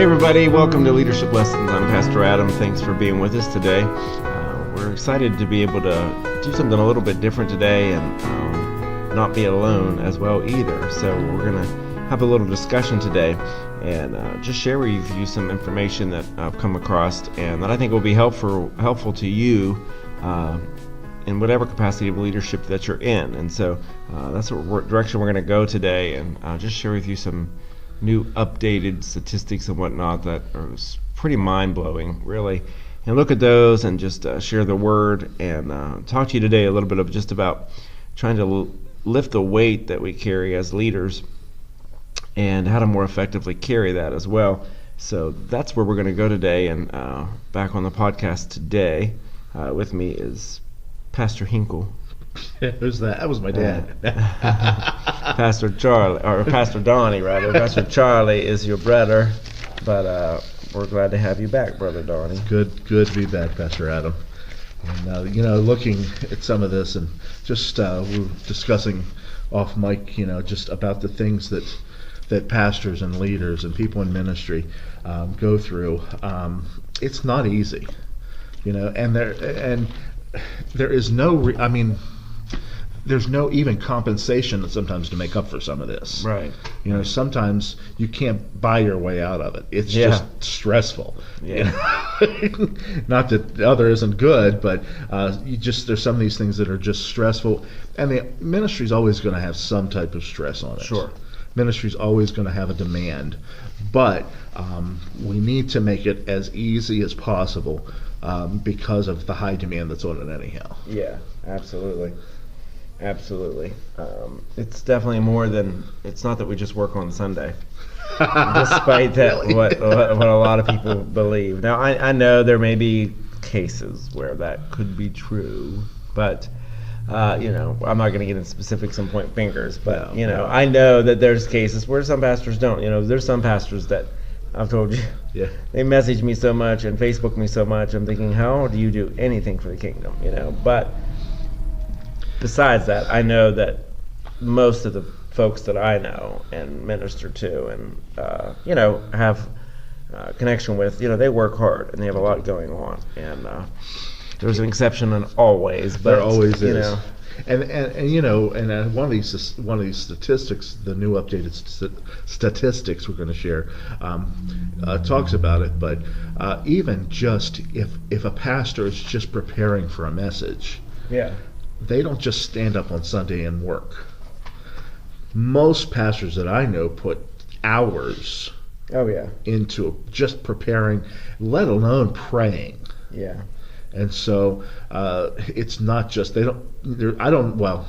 Hey everybody, welcome to Leadership Lessons. I'm Pastor Adam. Thanks for being with us today. We're excited to be able to do something a little bit different today and not be alone as well either. So we're going to have a little discussion today and just share with you some information that I've come across and that I think will be helpful to you in whatever capacity of leadership that you're in. And so that's what direction we're going to go today, and just share with you some new updated statistics and whatnot that are pretty mind-blowing, really. And look at those and just share the word and talk to you today a little bit of just about trying to lift the weight that we carry as leaders and how to more effectively carry that as well. So that's where we're going to go today. And back on the podcast today with me is Pastor Hinkle. Who's that? That was my dad. Pastor Charlie, or Pastor Donny, rather. Pastor Charlie is your brother, but we're glad to have you back, Brother Donny. Good to be back, Pastor Adam. And looking at some of this, and just we were discussing off mic, just about the things that pastors and leaders and people in ministry go through. It's not easy, and there is no. There's no even compensation sometimes to make up for some of this. Right. Sometimes you can't buy your way out of it. It's just stressful. Yeah. Not that the other isn't good, but there's some of these things that are just stressful, and the ministry's always going to have some type of stress on it. Sure. Ministry's always going to have a demand, but we need to make it as easy as possible because of the high demand that's on it anyhow. Yeah, absolutely. Absolutely. It's definitely more than, it's not that we just work on Sunday, despite that really? what a lot of people believe. Now, I know there may be cases where that could be true, but, I'm not going to get into specifics and point fingers, but, I know that there's cases where some pastors don't. There's some pastors that, I've told you, they message me so much and Facebook me so much, I'm thinking, how do you do anything for the kingdom, But besides that, I know that most of the folks that I know and minister to and, have connection with, they work hard and they have a lot going on. And there's an exception in always, but there always is. And one of these statistics, the new updated statistics we're going to share, talks about it. But even just if a pastor is just preparing for a message, they don't just stand up on Sunday and work. Most pastors that I know put hours into just preparing, let alone praying. Yeah. And so it's not just, I know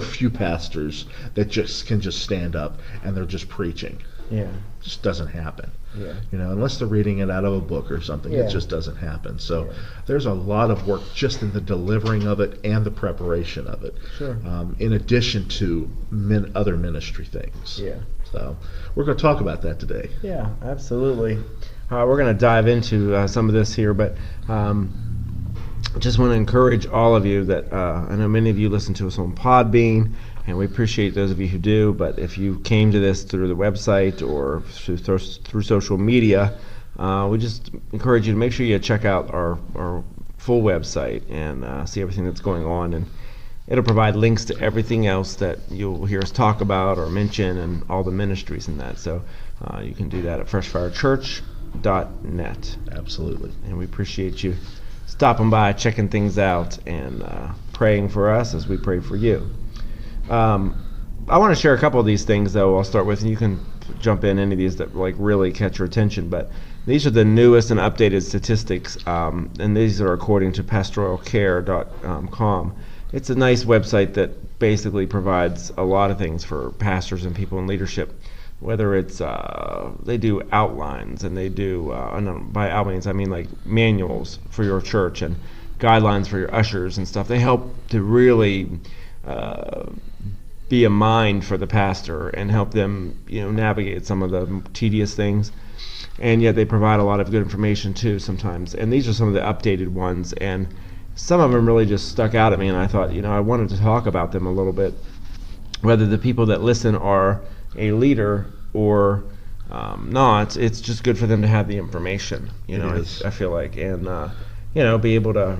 few pastors that can just stand up and they're just preaching. Yeah. It just doesn't happen. Yeah. Unless they're reading it out of a book or something, it just doesn't happen. So there's a lot of work just in the delivering of it and the preparation of it. Sure. In addition to other ministry things. Yeah. So we're going to talk about that today. Yeah, absolutely. We're going to dive into some of this here, but just want to encourage all of you that I know many of you listen to us on Podbean, and we appreciate those of you who do, but if you came to this through the website or through social media, we just encourage you to make sure you check out our full website and see everything that's going on, and it'll provide links to everything else that you'll hear us talk about or mention and all the ministries in that. So you can do that at freshfirechurch.net. Absolutely. And we appreciate you stopping by, checking things out, and praying for us as we pray for you. I want to share a couple of these things, though. I'll start with, and you can jump in any of these that really catch your attention. But these are the newest and updated statistics, and these are according to pastoralcare.com. It's a nice website that basically provides a lot of things for pastors and people in leadership. Whether it's they do outlines, and they do by outlines I mean like manuals for your church and guidelines for your ushers and stuff. They help to really be a mind for the pastor and help them navigate some of the tedious things, and yet they provide a lot of good information too sometimes. And these are some of the updated ones, and some of them really just stuck out at me, and I thought I wanted to talk about them a little bit, whether the people that listen are a leader or not, it's just good for them to have the information. I feel like, and be able to,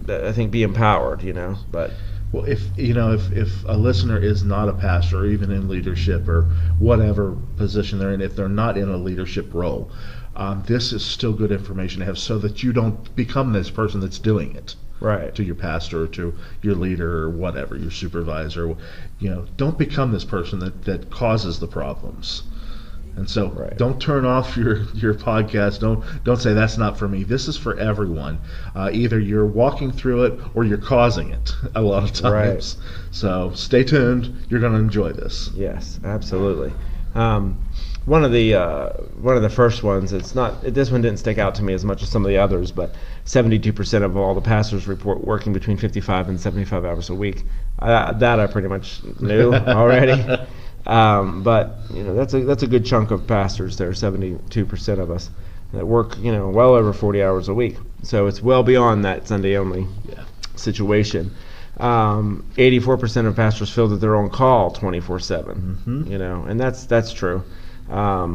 I think, be empowered. But Well, if a listener is not a pastor, or even in leadership or whatever position they're in, if they're not in a leadership role, this is still good information to have, so that you don't become this person that's doing it. Right. To your pastor, or to your leader, or whatever, your supervisor. Don't become this person that causes the problems. And so don't turn off your podcast. Don't say that's not for me. This is for everyone. Either you're walking through it or you're causing it a lot of times. Right. So stay tuned. You're going to enjoy this. Yes, absolutely. One of the first ones. This one didn't stick out to me as much as some of the others, but 72% of all the pastors report working between 55 and 75 hours a week. That I pretty much knew already. But that's a good chunk of pastors there, 72% of us that work well over 40 hours a week. So it's well beyond that Sunday only situation. 84% of pastors feel that they're on call 24/7. Mm-hmm. And that's true. I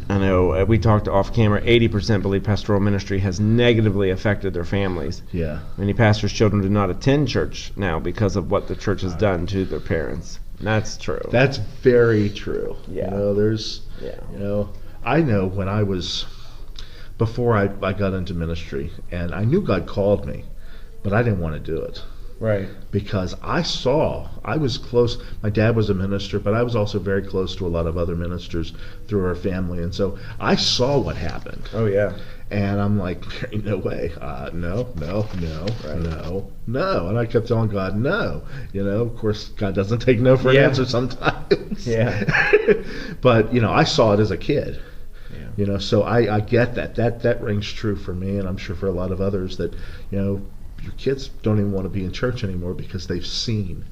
know we talked off camera. 80% believe pastoral ministry has negatively affected their families. Yeah. Many pastors' children do not attend church now because of what the church has done to their parents. That's true. That's very true. Yeah. I know when I was, before I got into ministry, and I knew God called me, but I didn't want to do it. Right. Because I was close. My dad was a minister, but I was also very close to a lot of other ministers through our family. And so I saw what happened. Oh, yeah. And I'm like, there ain't no way. No. And I kept telling God, no. Of course, God doesn't take no for an answer sometimes. Yeah. But, I saw it as a kid. Yeah. So I get that. That rings true for me, and I'm sure for a lot of others that, your kids don't even want to be in church anymore because they've seen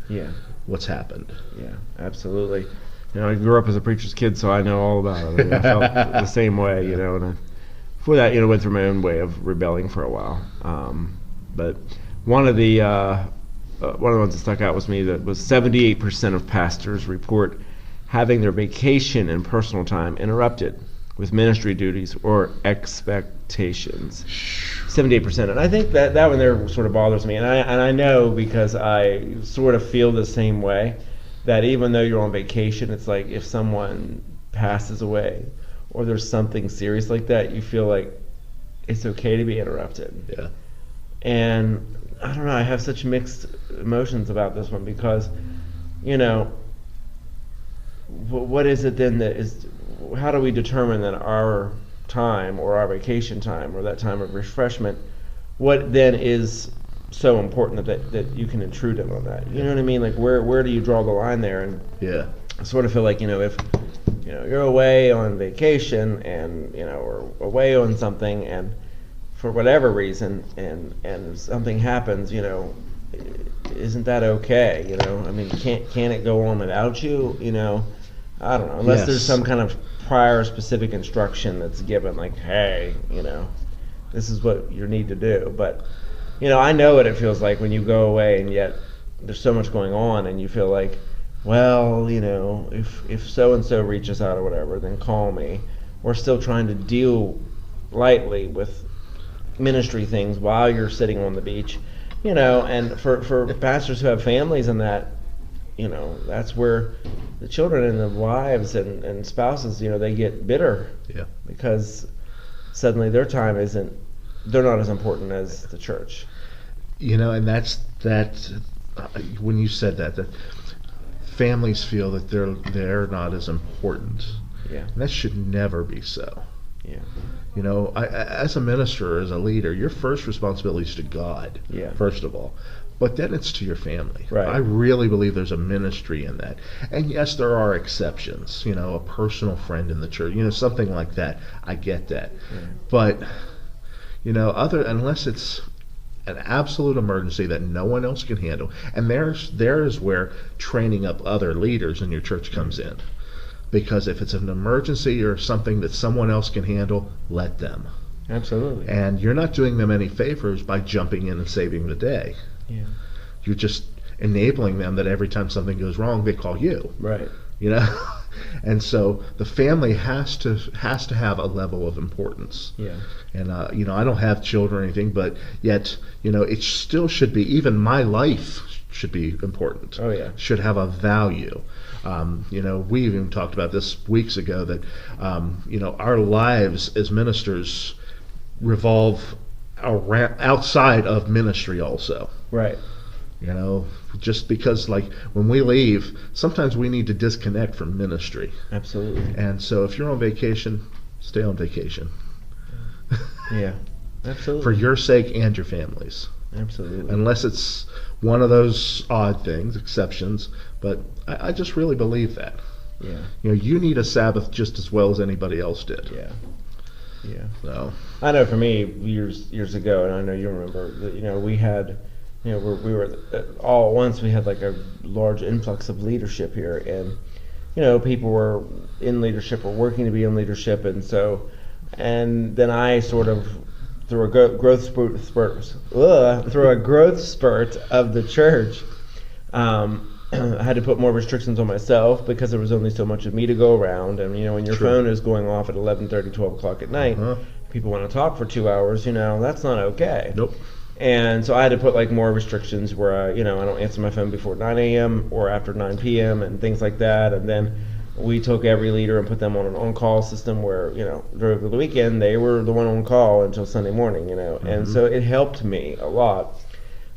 what's happened. Yeah, absolutely. I grew up as a preacher's kid, so I know all about it. I felt the same way, and before that, went through my own way of rebelling for a while. But one of the ones that stuck out with me that was 78% of pastors report having their vacation and personal time interrupted with ministry duties or expectations. 78%, and I think that one there sort of bothers me, and I know because I sort of feel the same way, that even though you're on vacation, it's like if someone passes away or there's something serious like that, you feel like it's okay to be interrupted. Yeah. And I don't know, I have such mixed emotions about this one because, what is it then that is? How do we determine that our time or our vacation time or that time of refreshment, what then is so important that you can intrude on that? You know what I mean? Like where do you draw the line there? And I sort of feel like if you're away on vacation and or away on something, and for whatever reason and something happens, isn't that okay? I mean, can it go on without you? I don't know, unless there's some kind of prior specific instruction that's given, like, hey, this is what you need to do. But I know what it feels like when you go away and yet there's so much going on and you feel like, well, if so and so reaches out or whatever, then call me. We're still trying to deal lightly with ministry things while you're sitting on the beach, and for pastors who have families and that, that's where the children and the wives and spouses, they get bitter. Yeah. Because suddenly their time they're not as important as the church. And that's when you said that families feel that they're not as important. Yeah. And that should never be so. Yeah. As a minister, as a leader, your first responsibility is to God. Yeah. First of all. But then it's to your family. Right. I really believe there's a ministry in that. And yes, there are exceptions, a personal friend in the church, something like that. I get that. Yeah. But, unless it's an absolute emergency that no one else can handle, and there's where training up other leaders in your church comes in. Because if it's an emergency or something that someone else can handle, let them. Absolutely. And you're not doing them any favors by jumping in and saving the day. Yeah. You're just enabling them that every time something goes wrong, they call you. Right. And so the family has to have a level of importance. Yeah. And I don't have children or anything, but yet it still should be. Even my life should be important. Oh yeah. Should have a value. We even talked about this weeks ago that our lives as ministers revolve outside of ministry also. Right. Just because when we leave, sometimes we need to disconnect from ministry. Absolutely. And so if you're on vacation, stay on vacation. Yeah. Absolutely. For your sake and your family's. Absolutely. Unless it's one of those odd things, exceptions, but I just really believe that. Yeah. You need a Sabbath just as well as anybody else did. Yeah. Yeah. So I know for me, years ago, and I know you remember that, we had, we were all at once. We had like a large influx of leadership here, and people were in leadership or working to be in leadership, and then I sort of through a growth spurt of the church, I had to put more restrictions on myself because there was only so much of me to go around. And when your phone is going off at 11:30, 12 o'clock at night, people want to talk for 2 hours. That's not okay. Nope. And so I had to put more restrictions where I don't answer my phone before 9 a.m. or after 9 p.m. and things like that. And then we took every leader and put them on an on-call system where during the weekend they were the one on call until Sunday morning. And so it helped me a lot,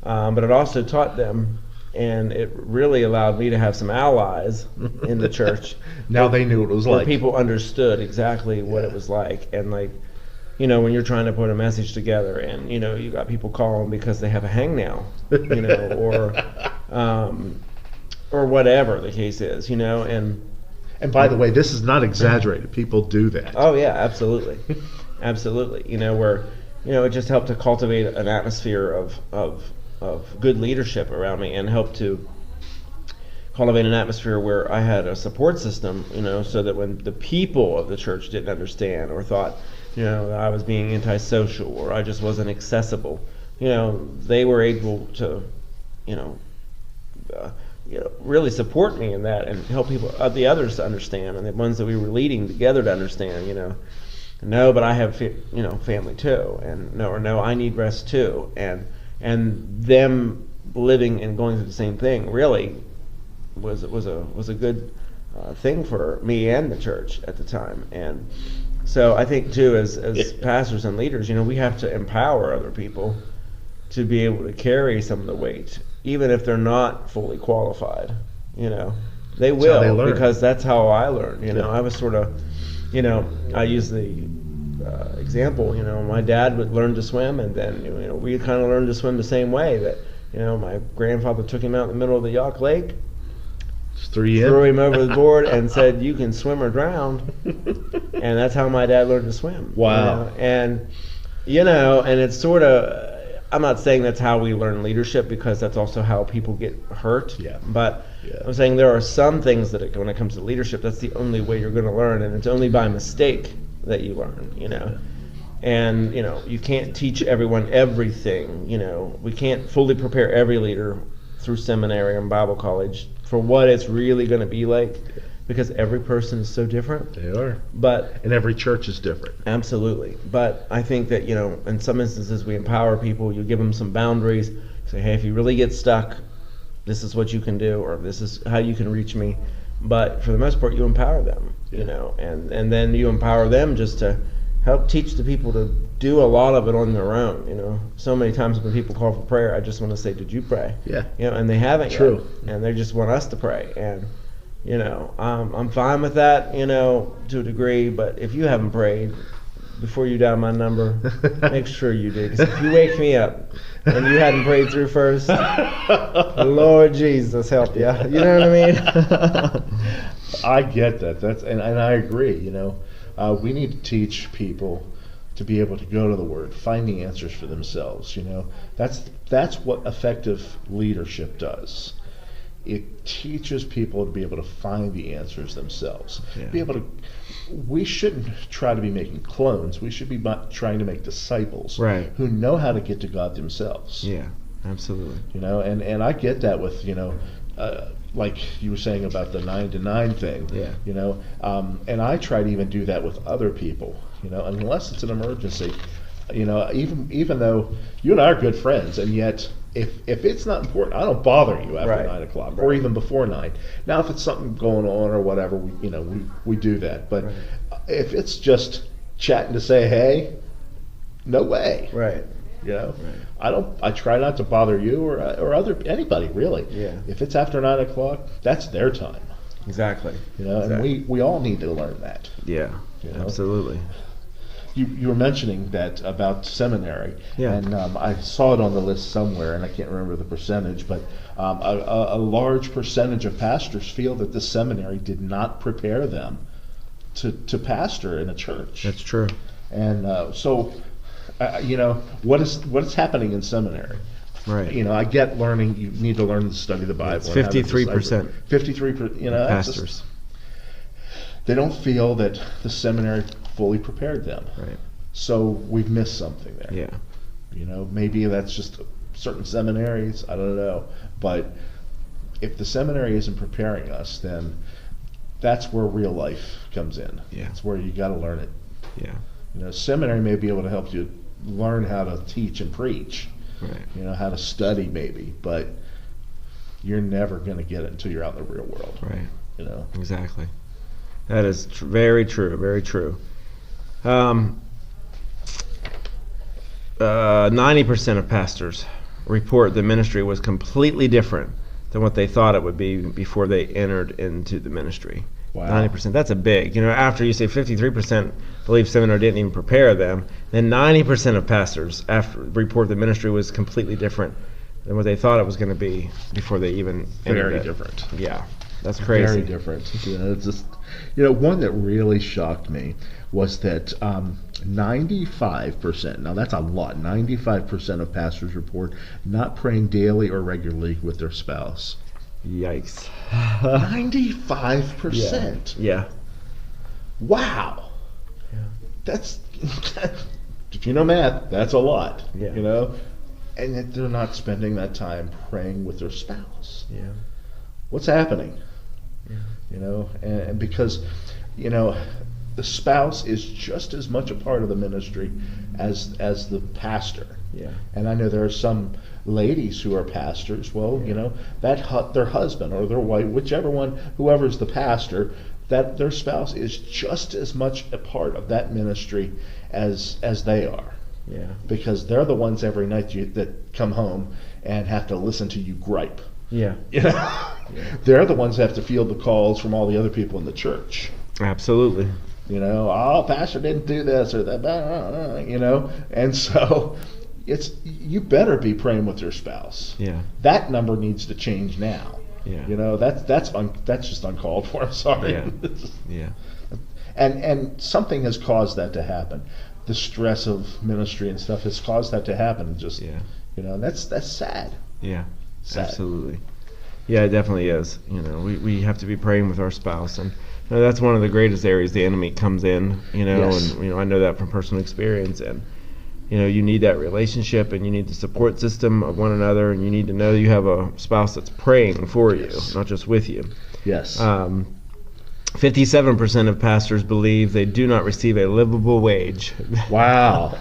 but it also taught them. And it really allowed me to have some allies in the church. Now they knew what it was like. People understood exactly what it was like. And when you're trying to put a message together and, you got people calling because they have a hangnail, or whatever the case is, and by the way, this is not exaggerated. People do that. Oh yeah, absolutely. Absolutely. Where, it just helped to cultivate an atmosphere of good leadership around me and help to cultivate an atmosphere where I had a support system, so that when the people of the church didn't understand or thought, that I was being antisocial or I just wasn't accessible, they were able to, really support me in that and help people, the others to understand, and the ones that we were leading together to understand, no, but I have, family too, and no, I need rest too, and them living and going through the same thing really was a good thing for me and the church at the time. And so I think too, as pastors and leaders, we have to empower other people to be able to carry some of the weight, even if they're not fully qualified. They will, because that's how I learned. I was sort of, I use the example, my dad would learn to swim, and then we kind of learned to swim the same way. That my grandfather took him out in the middle of the Yawk Lake, just threw him over the board, and said, "You can swim or drown." And that's how my dad learned to swim. Wow. And it's sort of, I'm not saying that's how we learn leadership, because that's also how people get hurt. Yeah. But I'm saying there are some things that when it comes to leadership, that's the only way you're going to learn, and it's only by mistake that you learn, and you can't teach everyone everything. We can't fully prepare every leader through seminary and Bible college for what it's really going to be like, because every person is so different. They are. And every church is different. Absolutely. But I think that in some instances we empower people. You give them some boundaries. Say, hey, if you really get stuck, this is what you can do, or this is how you can reach me. But for the most part, you empower them, and then you empower them just to help teach the people to do a lot of it on their own. So many times when people call for prayer, I just want to say, did you pray? Yeah. And they haven't True. yet, and they just want us to pray. And I'm fine with that, to a degree. But if you haven't prayed, before you dial my number, make sure you do. Because if you wake me up and you hadn't prayed through first, Lord Jesus help you. You know what I mean? I get that. And I agree. We need to teach people to be able to go to the Word, find the answers for themselves. That's what effective leadership does. It teaches people to be able to find the answers themselves. Yeah. Be able to. We shouldn't try to be making clones. We should be trying to make disciples, right, who know how to get to God themselves. Yeah, absolutely. And I get that with like you were saying about the 9 to 9 thing. Yeah. You know, and I try to even do that with other people. You know, unless it's an emergency. You know, even though you and I are good friends, and yet if it's not important, I don't bother you after Right. 9 o'clock or even before 9. Now, if it's something going on or whatever, we do that. But Right. if it's just chatting to say hey, no way. Right. You know, Right. I try not to bother you or anybody really. Yeah. If it's after 9 o'clock, that's their time. Exactly. You know, Exactly. and we all need to learn that. Yeah. You know? Absolutely. You were mentioning that about seminary, Yeah. and I saw it on the list somewhere, and I can't remember the percentage, but a large percentage of pastors feel that the seminary did not prepare them to pastor in a church. That's true. And so, you know, what is happening in seminary? Right. You know, I get learning. You need to learn to study the Bible. It's and how to 53%. 53%. You know, that's Pastors. they don't feel that the seminary fully prepared them. Right. So we've missed something there. Yeah. You know, maybe that's just certain seminaries. I don't know. But if the seminary isn't preparing us, then that's where real life comes in. Yeah. It's where you got to learn it. Yeah. You know, seminary may be able to help you learn how to teach and preach. Right. You know, how to study maybe, but you're never going to get it until you're out in the real world. Right. You know. Exactly. That is very true. Very true. 90% of pastors report the ministry was completely different than what they thought it would be before they entered into the ministry. Wow. 90%. That's a big. You know, after you say 53% believe seminary didn't even prepare them, then 90% of pastors report the ministry was completely different than what they thought it was going to be before they even entered Very it. different. Yeah. That's crazy. Very different. You know, it's just, you know, one that really shocked me was that 95%, now that's a lot, 95% of pastors report not praying daily or regularly with their spouse. Yikes. 95%. Yeah. Wow. Yeah. That's, if you know math, that's a lot. Yeah. You know? And yet they're not spending that time praying with their spouse. Yeah. What's happening? Yeah. You know, and because, you know, the spouse is just as much a part of the ministry as the pastor. Yeah. And I know there are some ladies who are pastors. Well, you know, that their husband or their wife, whichever one, whoever's the pastor, that their spouse is just as much a part of that ministry as they are. Yeah. Because they're the ones every night that come home and have to listen to you gripe. Yeah. You know, they're the ones that have to field the calls from all the other people in the church. Absolutely. You know, oh, pastor didn't do this or that, you know, and so you better be praying with your spouse. Yeah. That number needs to change now. Yeah. You know, that's just uncalled for. I'm sorry. Yeah. Yeah. And something has caused that to happen. The stress of ministry and stuff has caused that to happen. Just Yeah. you know, that's sad. Yeah. Sad. Absolutely. Yeah, it definitely is. You know, we have to be praying with our spouse, and you know, that's one of the greatest areas the enemy comes in. You know, Yes. and you know, I know that from personal experience, and you know, you need that relationship, and you need the support system of one another, and you need to know you have a spouse that's praying for you, not just with you. Yes. 57% of pastors believe they do not receive a livable wage. Wow.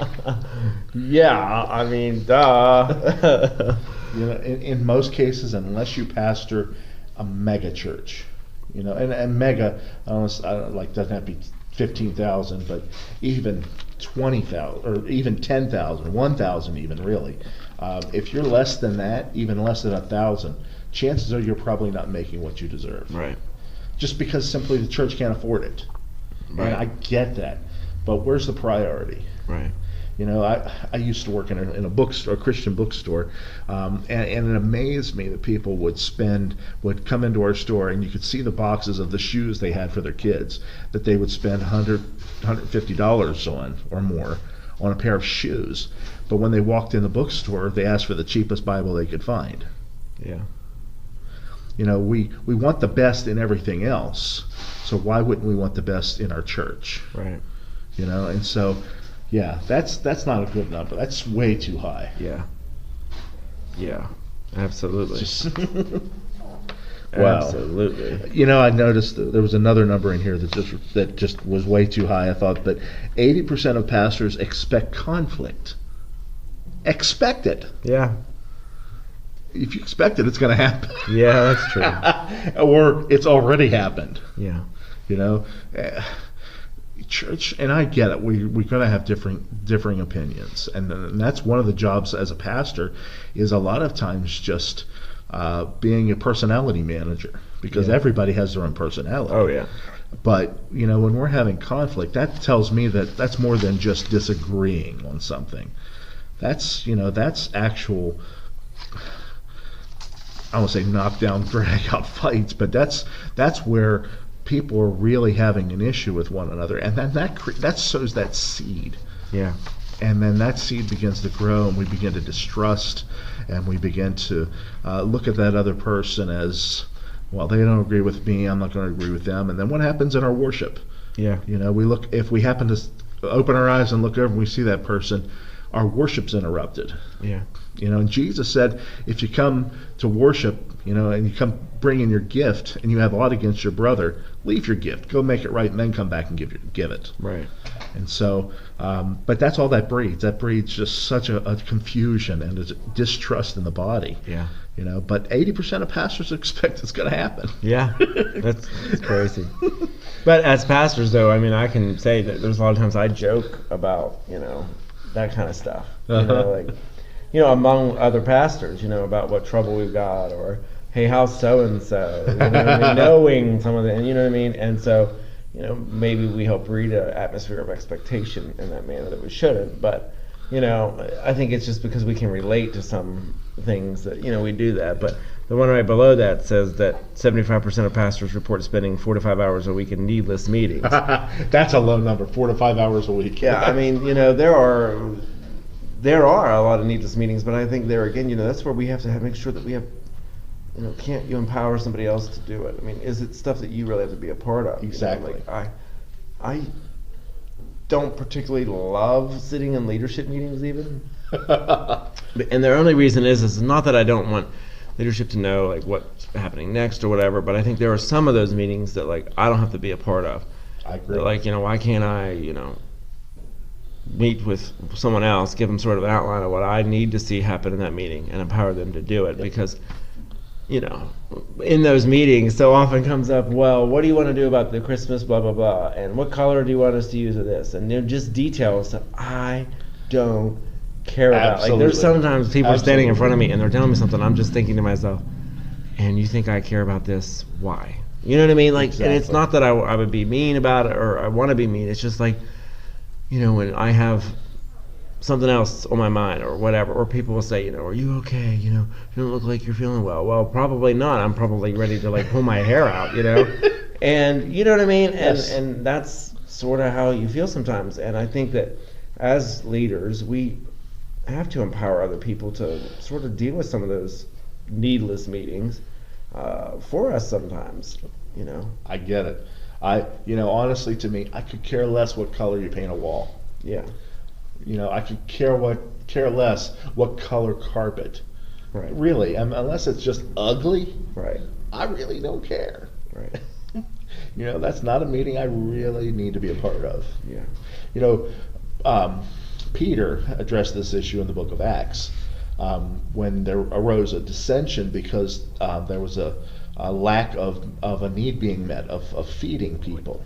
Yeah, I mean, duh. You know, in most cases, unless you pastor a mega church, you know, and mega, I don't like doesn't have to be 15,000, but even 20,000 or even 10,000, 1,000 even really. If you're less than that, even less than 1,000, chances are you're probably not making what you deserve. Right. Just because simply the church can't afford it. Right. And I get that, but where's the priority? Right. You know, I used to work in a bookstore, a Christian bookstore, and it amazed me that people would come into our store, and you could see the boxes of the shoes they had for their kids that they would spend $150 on or more on a pair of shoes. But when they walked in the bookstore, they asked for the cheapest Bible they could find. Yeah. You know, we want the best in everything else, so why wouldn't we want the best in our church? Right. You know, and so, yeah, that's not a good number. That's way too high. Yeah. Yeah. Absolutely. Just Wow. Absolutely. I noticed that there was another number in here that just was way too high. I thought that 80% of pastors expect conflict. Expect it. Yeah. If you expect it, it's going to happen. Yeah, that's true. Or it's already happened. Yeah. Church, and I get it. We're going to have differing opinions, and that's one of the jobs as a pastor, is a lot of times just being a personality manager, because everybody has their own personality. Oh yeah. But when we're having conflict, that tells me that that's more than just disagreeing on something. That's actual. I won't say knockdown, drag out fights, but that's where people are really having an issue with one another, and then that sows that seed. Yeah. And then that seed begins to grow, and we begin to distrust, and we begin to look at that other person as, well, they don't agree with me, I'm not going to agree with them. And then what happens in our worship? Yeah. If we happen to open our eyes and look over and we see that person, our worship's interrupted. Yeah. And Jesus said, if you come to worship, and you come bring in your gift, and you have aught against your brother, leave your gift, go make it right, and then come back and give it. Right. And so, but that's all that breeds. That breeds just such a confusion and a distrust in the body. Yeah. But 80% of pastors expect it's going to happen. Yeah. That's crazy. But as pastors, though, I mean, I can say that there's a lot of times I joke about, that kind of stuff. Among other pastors, about what trouble we've got, or hey, how's so and so, knowing some of the, and you know what I mean, and so, maybe we help breed an atmosphere of expectation in that manner that we shouldn't, but I think it's just because we can relate to some things that we do that. But the one right below that says that 75% of pastors report spending 4 to 5 hours a week in needless meetings. That's a low number, 4 to 5 hours a week. Yeah, I mean, there are a lot of needless meetings, but I think there again, that's where we have to make sure that we have, can't you empower somebody else to do it? I mean, is it stuff that you really have to be a part of? Exactly. I don't particularly love sitting in leadership meetings even. And the only reason is not that I don't want leadership to know what's happening next or whatever, but I think there are some of those meetings that I don't have to be a part of. I agree. Why can't I, meet with someone else, give them sort of an outline of what I need to see happen in that meeting and empower them to do it. Because, in those meetings so often comes up, well, what do you want to do about the Christmas blah, blah, blah, and what color do you want us to use of this? And they're just details that I don't care about. Absolutely. There's sometimes people are standing in front of me and they're telling me something, I'm just thinking to myself, and you think I care about this? Why? You know what I mean? Exactly. And it's not that I would be mean about it or I want to be mean. It's just when I have something else on my mind or whatever, or people will say, are you okay? You don't look like you're feeling well. Well, probably not. I'm probably ready to pull my hair out, and you know what I mean? Yes. And that's sort of how you feel sometimes. And I think that as leaders, we have to empower other people to sort of deal with some of those needless meetings for us sometimes, I get it. Honestly, to me, I could care less what color you paint a wall. Yeah. I could care less what color carpet. Right. Really, unless it's just ugly. Right. I really don't care. Right. That's not a meeting I really need to be a part of. Yeah. Peter addressed this issue in the book of Acts when there arose a dissension because there was a lack of a need being met of feeding people.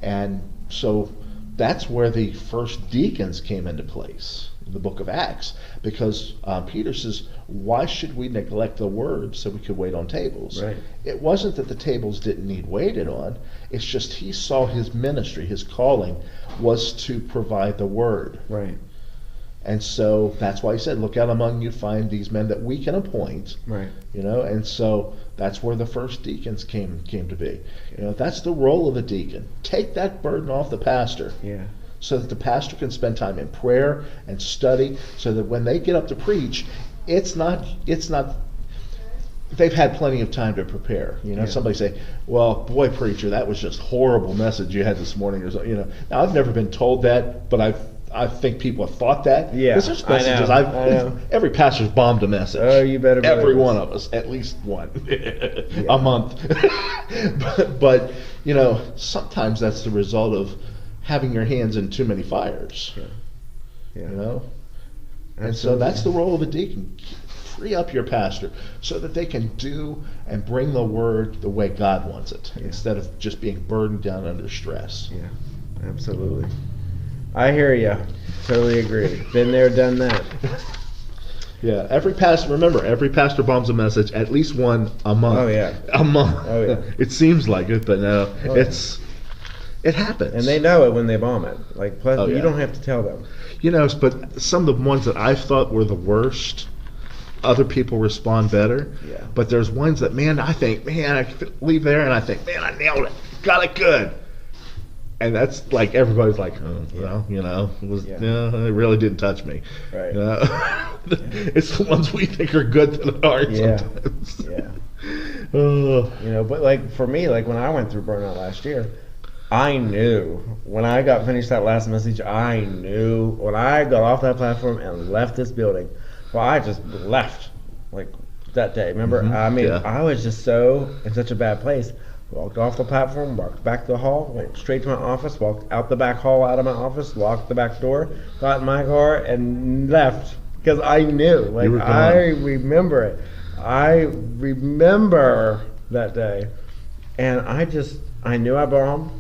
And so that's where the first deacons came into place in the book of Acts, because Peter says, why should we neglect the word so we could wait on tables? Right. It wasn't that the tables didn't need waited on, it's just he saw his ministry, his calling was to provide the word. Right. And so that's why he said, look out among you, find these men that we can appoint. Right. And so that's where the first deacons came to be. That's the role of a deacon. Take that burden off the pastor. Yeah. So that the pastor can spend time in prayer and study, so that when they get up to preach, it's not they've had plenty of time to prepare. Somebody say, well, boy, preacher, that was just horrible message you had this morning, or so. Now I've never been told that, but I think people have thought that. Yeah, Because there's I know, messages I know. every pastor's bombed a message. Oh, you better believe Every it. one of us, at least one, a month. but sometimes that's the result of having your hands in too many fires. Yeah. And so that's the role of a deacon. Free up your pastor so that they can do and bring the word the way God wants it, instead of just being burdened down under stress. Yeah, absolutely. I hear you. Totally agree. Been there, done that. Yeah, every pastor bombs a message, at least one a month. Oh, yeah. A month. Oh, yeah. It seems like it, but no, it happens. And they know it when they bomb it. Like, plus, Oh, yeah. you don't have to tell them. But some of the ones that I thought were the worst, other people respond better. Yeah. But there's ones that, I think, I leave there and I think, I nailed it. Got it good. And that's like, everybody's like, it really didn't touch me. Right. It's the ones we think are good that aren't sometimes. Yeah. But like for me, like when I went through burnout last year, I knew when I got finished that last message, I knew when I got off that platform and left this building, well, I just left like that day. Remember, I mean, I was just in such a bad place. Walked off the platform, walked back to the hall, went straight to my office, walked out the back hall out of my office, locked the back door, got in my car, and left. Because I knew. Like, I remember it. I remember that day. And I knew I bombed,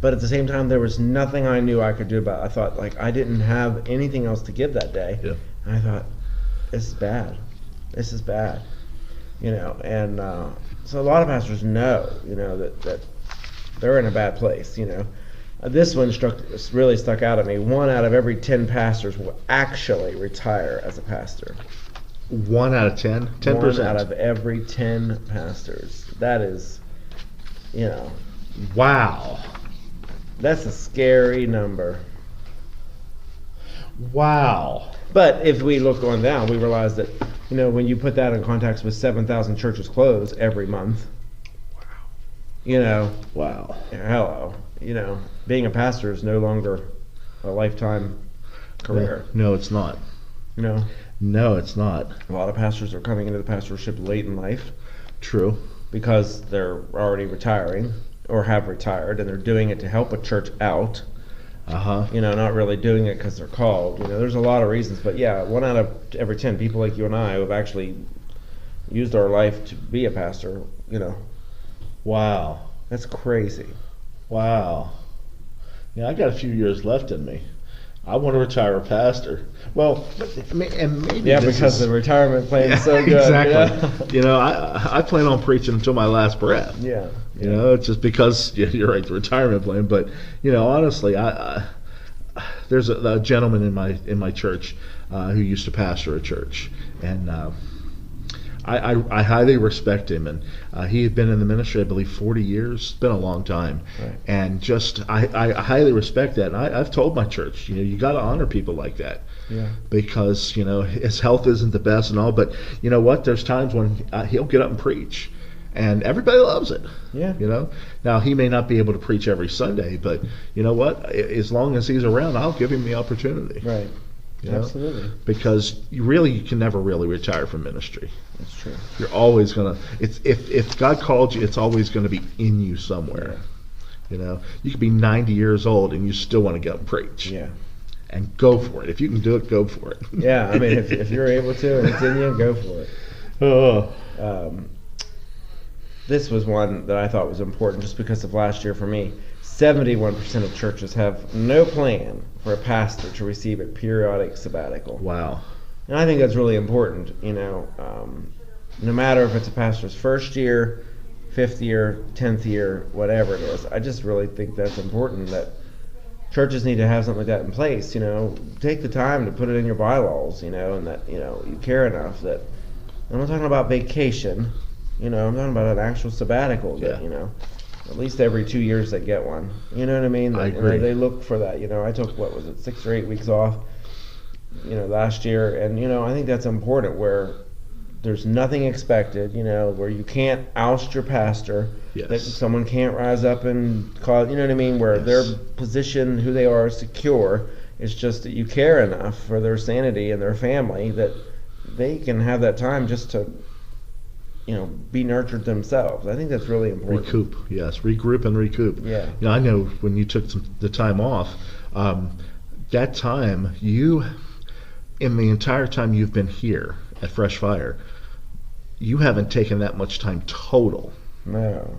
but at the same time, there was nothing I knew I could do about it. I thought, like, I didn't have anything else to give that day. Yeah. And I thought, this is bad. This is bad. And so a lot of pastors know, that they're in a bad place, This one really stuck out at me. 1 out of every 10 pastors will actually retire as a pastor. 1 out of 10? 10%? 1 out of every 10 pastors. That is, Wow. That's a scary number. Wow. But if we look on down, we realize that, when you put that in context with 7,000 churches closed every month, Wow. Hello. Being a pastor is no longer a lifetime career. No, it's not. No, it's not. A lot of pastors are coming into the pastorship late in life. True. Because they're already retiring or have retired, and they're doing it to help a church out. Not really doing it because they're called. There's a lot of reasons, but 1 out of every 10 people like you and I who have actually used our life to be a pastor. Wow. That's crazy. Wow. Yeah, I got a few years left in me. I want to retire a pastor. Well, and maybe because the retirement plan is so good. Exactly. I plan on preaching until my last breath. Yeah. It's just because you're right, the retirement plan. But honestly, there's a gentleman in my church who used to pastor a church, and I highly respect him, and he had been in the ministry, I believe, 40 years. It's been a long time, right. And just I highly respect that. And I've told my church, you got to honor people like that, because his health isn't the best and all, but you know what? There's times when he'll get up and preach, and everybody loves it. Yeah. Now he may not be able to preach every Sunday, but you know what? As long as he's around, I'll give him the opportunity. Right. Absolutely. Because you can never really retire from ministry. That's true. You're always gonna. If God called you, it's always gonna be in you somewhere. You could be 90 years old and you still want to get up and preach. Yeah. And go for it. If you can do it, go for it. Yeah. I mean, if you're able to and it's in you, go for it. This was one that I thought was important just because of last year for me. 71% of churches have no plan for a pastor to receive a periodic sabbatical. Wow. And I think that's really important, no matter if it's a pastor's first year, 5th year, 10th year, whatever it is. I just really think that's important, that churches need to have something like that in place. Take the time to put it in your bylaws, and that, you care enough that, I'm not talking about vacation, I'm talking about an actual sabbatical that, at least every 2 years they get one. You know what I mean? I agree. They look for that. I took, 6 or 8 weeks off, last year. And, I think that's important, where there's nothing expected, where you can't oust your pastor. Yes. That someone can't rise up and cause, where their position, who they are, is secure. It's just that you care enough for their sanity and their family that they can have that time just to, be nurtured themselves. I think that's really important. Recoup, yes, regroup and recoup. Yeah. I know when you took the time off, that time in the entire time you've been here at Fresh Fire, you haven't taken that much time total. No.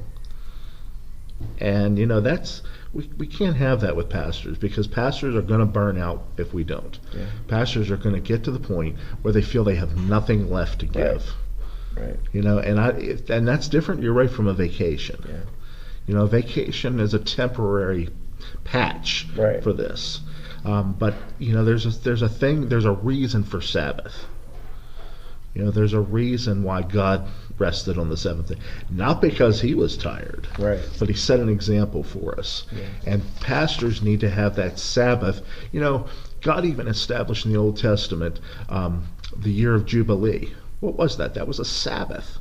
And that's we can't have that with pastors, because pastors are going to burn out if we don't. Yeah. Pastors are going to get to the point where they feel they have nothing left to give. Right. And that's different. You're right, from a vacation. Yeah. Vacation is a temporary patch for this. But there's a reason for Sabbath. There's a reason why God rested on the seventh day. Not because he was tired, right, but he set an example for us. Yeah. And pastors need to have that Sabbath. God even established in the Old Testament the year of Jubilee. What was that? That was a Sabbath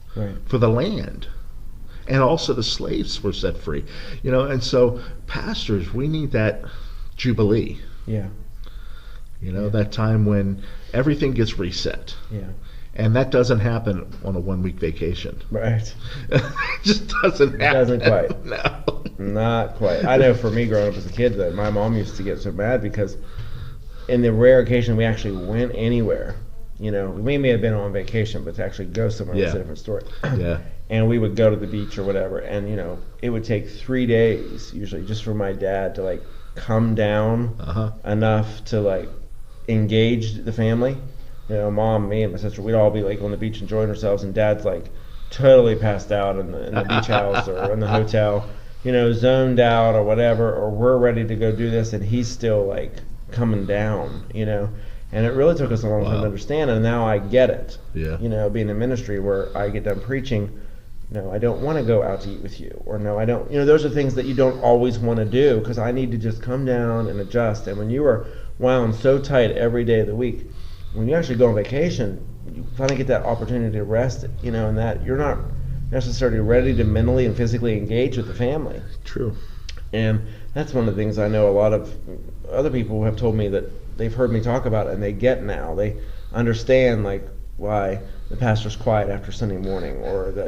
for the land. And also the slaves were set free. And so pastors, we need that Jubilee. Yeah. That time when everything gets reset. Yeah. And that doesn't happen on a 1 week vacation. Right. It just doesn't happen. Doesn't quite. No. Not quite. I know for me growing up as a kid that my mom used to get so mad because in the rare occasion we actually went anywhere, we may have been on vacation, but to actually go somewhere was a different story. Yeah. And we would go to the beach or whatever, and it would take 3 days usually just for my dad to come down enough to engage the family. Mom, me, and my sister, we'd all be on the beach enjoying ourselves, and Dad's totally passed out in the beach house or in the hotel, zoned out or whatever, or we're ready to go do this, and he's still coming down, and it really took us a long time to understand, and now I get it. Yeah. Being in ministry where I get done preaching, no, I don't want to go out to eat with you, or no, I don't, those are things that you don't always want to do, because I need to just come down and adjust. And when you are wound so tight every day of the week, when you actually go on vacation, you finally get that opportunity to rest, and that you're not necessarily ready to mentally and physically engage with the family. True. And that's one of the things I know a lot of other people have told me that they've heard me talk about, and they get now. They understand why the pastor's quiet after Sunday morning, or that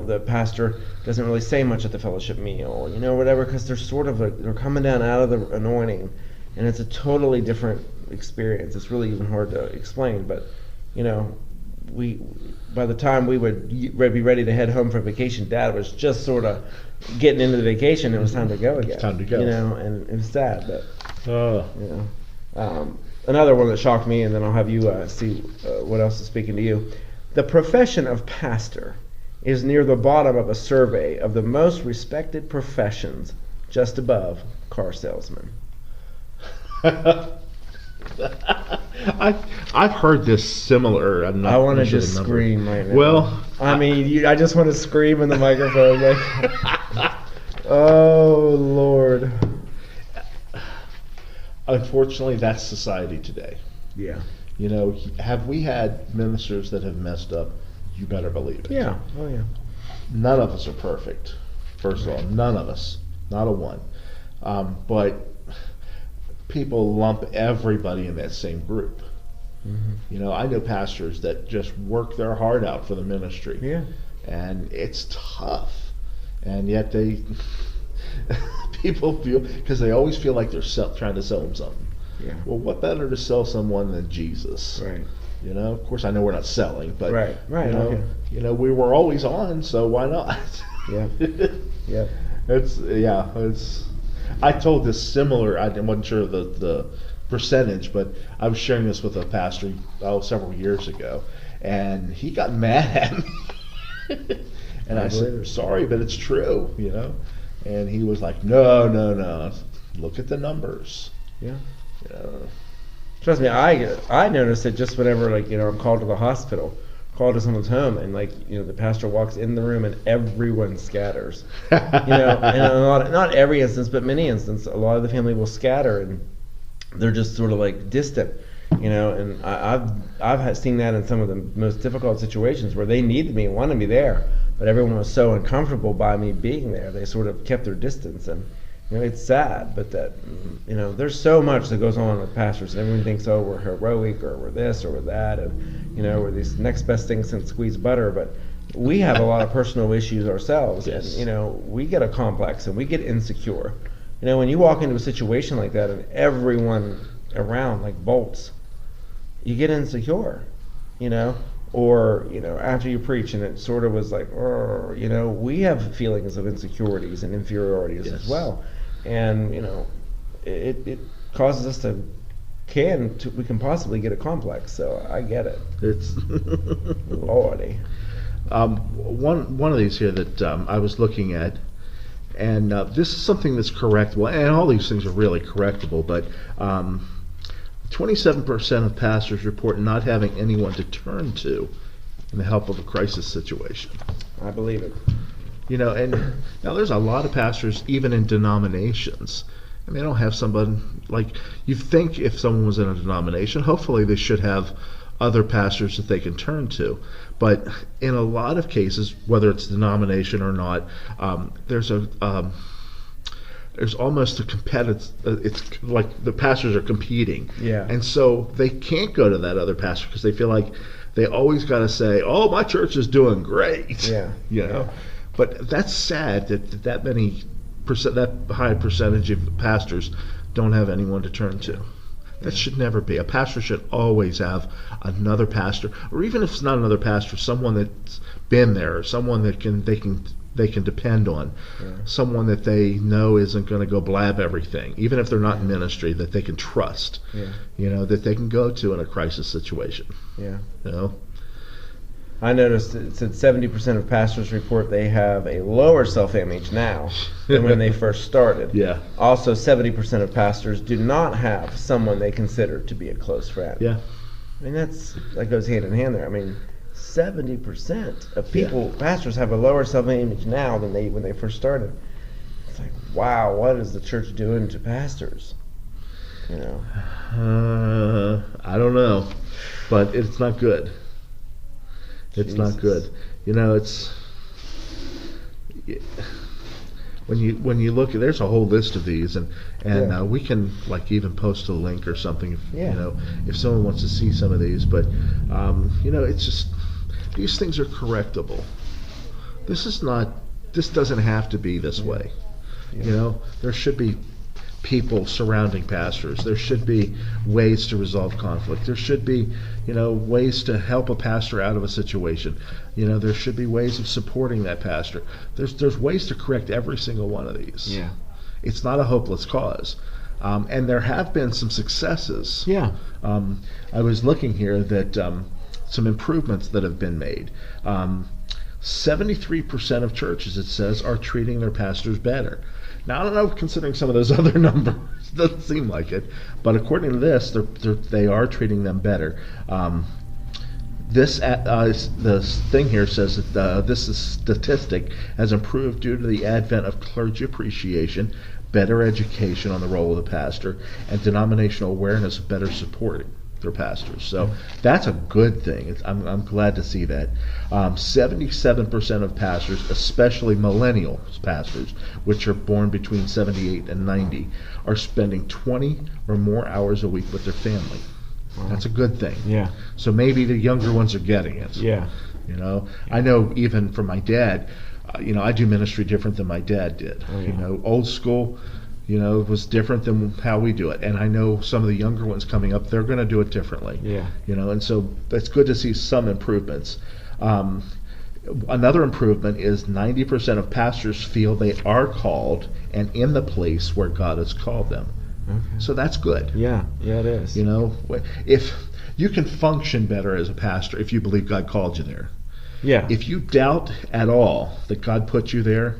the pastor doesn't really say much at the fellowship meal, whatever, because they're coming down out of the anointing, and it's a totally different experience. It's really even hard to explain, but we by the time we would be ready to head home for vacation, Dad was just sort of getting into the vacation. It was time to go again. It's time to go. And it was sad, but another one that shocked me, and then I'll have you see what else is speaking to you. The profession of pastor is near the bottom of a survey of the most respected professions, just above car salesman. I've heard this similar. I want to just scream right now. Well, I just want to scream in the microphone. Oh Lord. Unfortunately, that's society today. Yeah. Have we had ministers that have messed up? You better believe it. Yeah. Oh yeah. None of us are perfect. First of all, none of us, not a one. But people lump everybody in that same group. Mm-hmm. I know pastors that just work their heart out for the ministry. Yeah. And it's tough. And yet people feel, because they always feel like they're trying to sell them something. Yeah. Well, what better to sell someone than Jesus? Right. Of course I know we're not selling, but right. Okay. We were always on, so why not? Yeah. Yeah. It's I told this similar, I wasn't sure of the percentage, but I was sharing this with a pastor several years ago, and he got mad at me. And I said, sorry, but it's true, And he was like, no, look at the numbers. Yeah. Trust me, I noticed it just whenever I'm called to the hospital, called to someone's home, and the pastor walks in the room and everyone scatters. And not every instance, but many instances, a lot of the family will scatter and they're just sort of distant. And I've seen that in some of the most difficult situations where they needed me and wanted me there, but everyone was so uncomfortable by me being there, they sort of kept their distance. And It's sad, but that, there's so much that goes on with pastors, and everyone thinks, oh, we're heroic, or we're this, or we're that, and, we're these next best thing since squeezed butter, but we have a lot of personal issues ourselves, Yes. and, we get a complex, and we get insecure. When you walk into a situation like that, and everyone around, like, bolts, you get insecure, or after you preach and it sort of was like, we have feelings of insecurities and inferiorities Yes. as well, and it causes us we can possibly get a complex. So I get it. It's Lordy. one of these here that I was looking at, and this is something that's correctable, and all these things are really correctable, but 27% of pastors report not having anyone to turn to in the help of a crisis situation. I believe it. And now there's a lot of pastors, even in denominations, and they don't have somebody, like, you think if someone was in a denomination, hopefully they should have other pastors that they can turn to. But in a lot of cases, whether it's denomination or not, there's almost a competitive, it's like the pastors are competing. Yeah. And so they can't go to that other pastor because they feel like they always got to say, oh, my church is doing great. Yeah. Yeah. But that's sad that many that high percentage of pastors don't have anyone to turn to. That should never be. A pastor should always have another pastor, or even if it's not another pastor, someone that's been there, or someone that they can depend on, someone that they know isn't going to go blab everything, even if they're not in ministry, that they can trust, that they can go to in a crisis situation. Yeah. I noticed it said 70% of pastors report they have a lower self-image now than when they first started. Yeah. Also, 70% of pastors do not have someone they consider to be a close friend. Yeah. I mean, that goes hand in hand there. I mean, 70% of pastors have a lower self-image now than when they first started. It's like, wow, what is the church doing to pastors? I don't know, but it's not good. It's not good. It's when you look at, there's a whole list of these, and we can even post a link or something if someone wants to see some of these. But it's just, these things are correctable. This doesn't have to be this way. There should be people surrounding pastors. There should be ways to resolve conflict. There should be, ways to help a pastor out of a situation. There should be ways of supporting that pastor. There's ways to correct every single one of these. Yeah. It's not a hopeless cause. And there have been some successes. Yeah. I was looking here that some improvements that have been made. 73% of churches, it says, are treating their pastors better. Now, I don't know, considering some of those other numbers, it doesn't seem like it, but according to this, they are treating them better. This thing here says that this statistic has improved due to the advent of clergy appreciation, better education on the role of the pastor, and denominational awareness of better supporting their pastors. So that's a good thing. I'm glad to see that. 77% of pastors, especially millennial pastors, which are born between 78 and 90, are spending 20 or more hours a week with their family. Wow. That's a good thing. Yeah. So maybe the younger ones are getting it. Yeah. I know even from my dad, I do ministry different than my dad did. Oh, yeah. Old school, it was different than how we do it. And I know some of the younger ones coming up, they're going to do it differently. Yeah. And so it's good to see some improvements. Another improvement is 90% of pastors feel they are called and in the place where God has called them. Okay. So that's good. Yeah, it is. If you can function better as a pastor if you believe God called you there. Yeah. If you doubt at all that God put you there,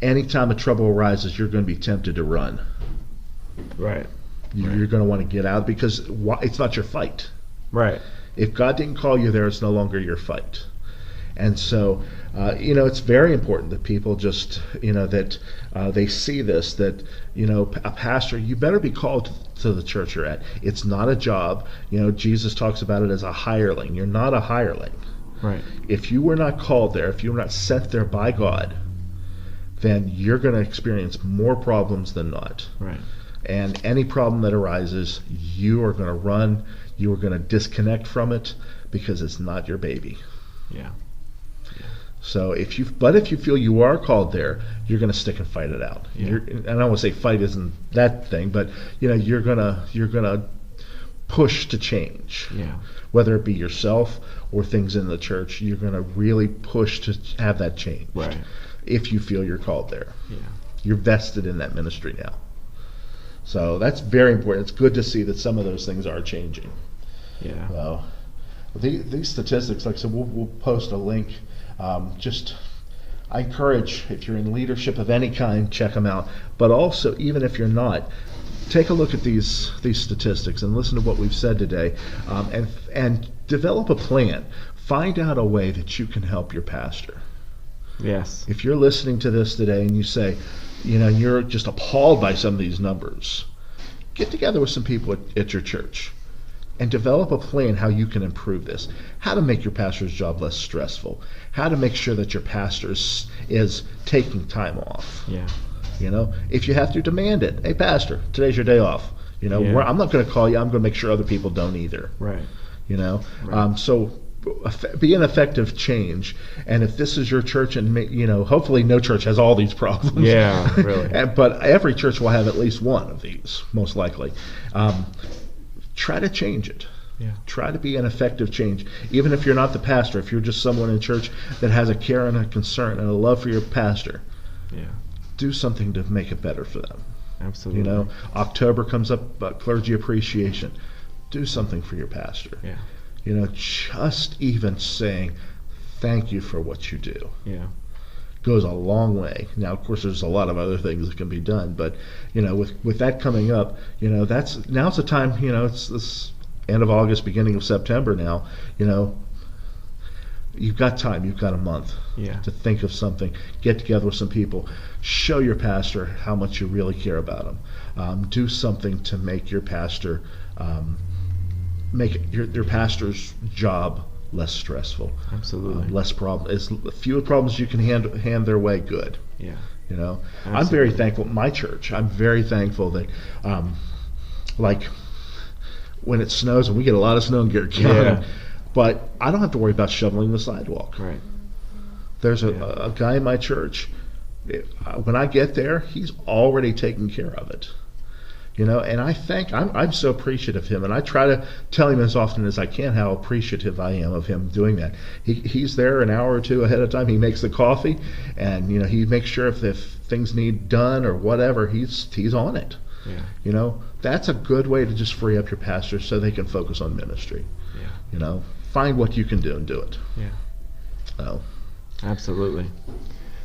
anytime a trouble arises, you're going to be tempted to run. Right. You're going to want to get out because it's not your fight. Right. If God didn't call you there, it's no longer your fight. And so, it's very important that people just, that they see this, that, a pastor, you better be called to the church you're at. It's not a job. Jesus talks about it as a hireling. You're not a hireling. Right. If you were not called there, if you were not sent there by God, then you're going to experience more problems than not. Right. And any problem that arises, you are going to run, you are going to disconnect from it because it's not your baby. Yeah. So if you feel you are called there, you're going to stick and fight it out. Yeah. And I don't want to say fight isn't that thing, but you're gonna push to change. Yeah. Whether it be yourself or things in the church, you're going to really push to have that change. Right. If you feel you're called there. Yeah. You're vested in that ministry now. So that's very important. It's good to see that some of those things are changing. Yeah. So these statistics, like I said, we'll post a link. I encourage, if you're in leadership of any kind, check them out. But also, even if you're not, take a look at these statistics and listen to what we've said today, and develop a plan. Find out a way that you can help your pastor. Yes. If you're listening to this today and you say, you're just appalled by some of these numbers, get together with some people at your church and develop a plan how you can improve this. How to make your pastor's job less stressful. How to make sure that your pastor is taking time off. Yeah. If you have to, demand it. Hey, pastor, today's your day off. I'm not going to call you. I'm going to make sure other people don't either. Right. Right. So be an effective change. And if this is your church, and hopefully no church has all these problems. Yeah, really. But every church will have at least one of these, most likely. Try to change it. Yeah. Try to be an effective change. Even if you're not the pastor, if you're just someone in church that has a care and a concern and a love for your pastor, Yeah. do something to make it better for them. Absolutely. October comes up, clergy appreciation. Do something for your pastor. Yeah. Just even saying thank you for what you do. Yeah. Goes a long way. Now, of course, there's a lot of other things that can be done, but with that coming up, now's the time. It's this end of August, beginning of September now. You've got time. You've got a month to think of something. Get together with some people. Show your pastor how much you really care about him. Do something to make your pastor, make your pastor's job less stressful. Absolutely. Less problems. Fewer problems you can hand their way. Good. Yeah. I'm very thankful. My church. I'm very thankful that, like, when it snows, and we get a lot of snow in Garrett County, but I don't have to worry about shoveling the sidewalk. Right. There's a guy in my church. When I get there, he's already taken care of it. And I'm so appreciative of him, and I try to tell him as often as I can how appreciative I am of him doing that. He's there an hour or two ahead of time. He makes the coffee, and he makes sure if things need done or whatever, he's on it. Yeah. That's a good way to just free up your pastor so they can focus on ministry. Yeah. Find what you can do and do it. Yeah. So. Absolutely.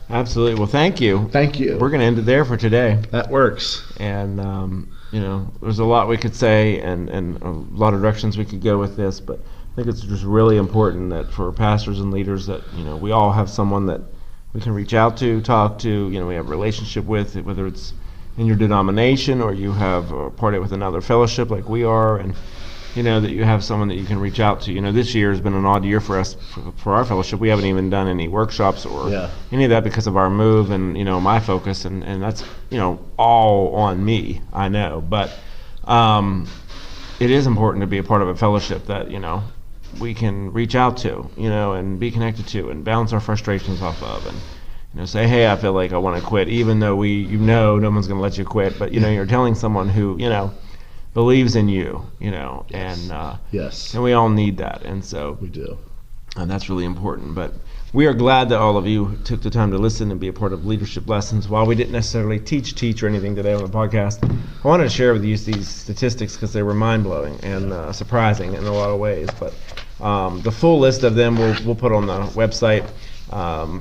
Well, thank you. Thank you. We're going to end it there for today. That works. And there's a lot we could say and a lot of directions we could go with this, but I think it's just really important that for pastors and leaders that we all have someone that we can reach out to, talk to, we have a relationship with, whether it's in your denomination or you have a party with another fellowship like we are, and that you have someone that you can reach out to. This year has been an odd year for us for our fellowship. We haven't even done any workshops or any of that because of our move and my focus, and that's all on me, I know, but it is important to be a part of a fellowship that we can reach out to and be connected to and bounce our frustrations off of, and say, hey, I feel like I want to quit, even though no one's going to let you quit, but you're telling someone who believes in you, Yes. And we all need that, and so We do. and that's really important. But we are glad that all of you took the time to listen and be a part of Leadership Lessons. While we didn't necessarily teach or anything today on the podcast, I wanted to share with you these statistics because they were mind-blowing and surprising in a lot of ways. But the full list of them we'll put on the website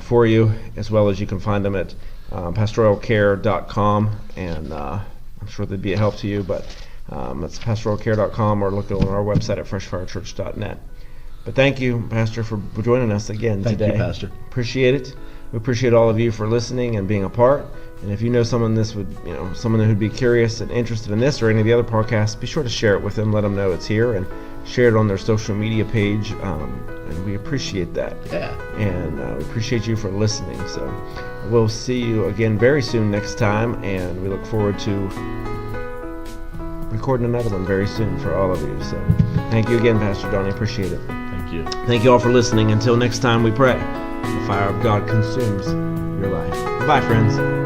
for you, as well as you can find them at pastoralcare.com, and I'm sure they'd be a help to you, but that's pastoralcare.com, or look on our website at freshfirechurch.net. But thank you, Pastor, for joining us again today. Thank you, Pastor. Appreciate it. We appreciate all of you for listening and being a part. And if you know someone someone who'd be curious and interested in this or any of the other podcasts, be sure to share it with them. Let them know it's here, and share it on their social media page. And we appreciate that. Yeah. And we appreciate you for listening. So we'll see you again very soon next time, and we look forward to recording another one very soon for all of you. So thank you again, Pastor Donny. Appreciate it. Thank you. Thank you all for listening. Until next time, we pray the fire of God consumes your life. Goodbye, friends.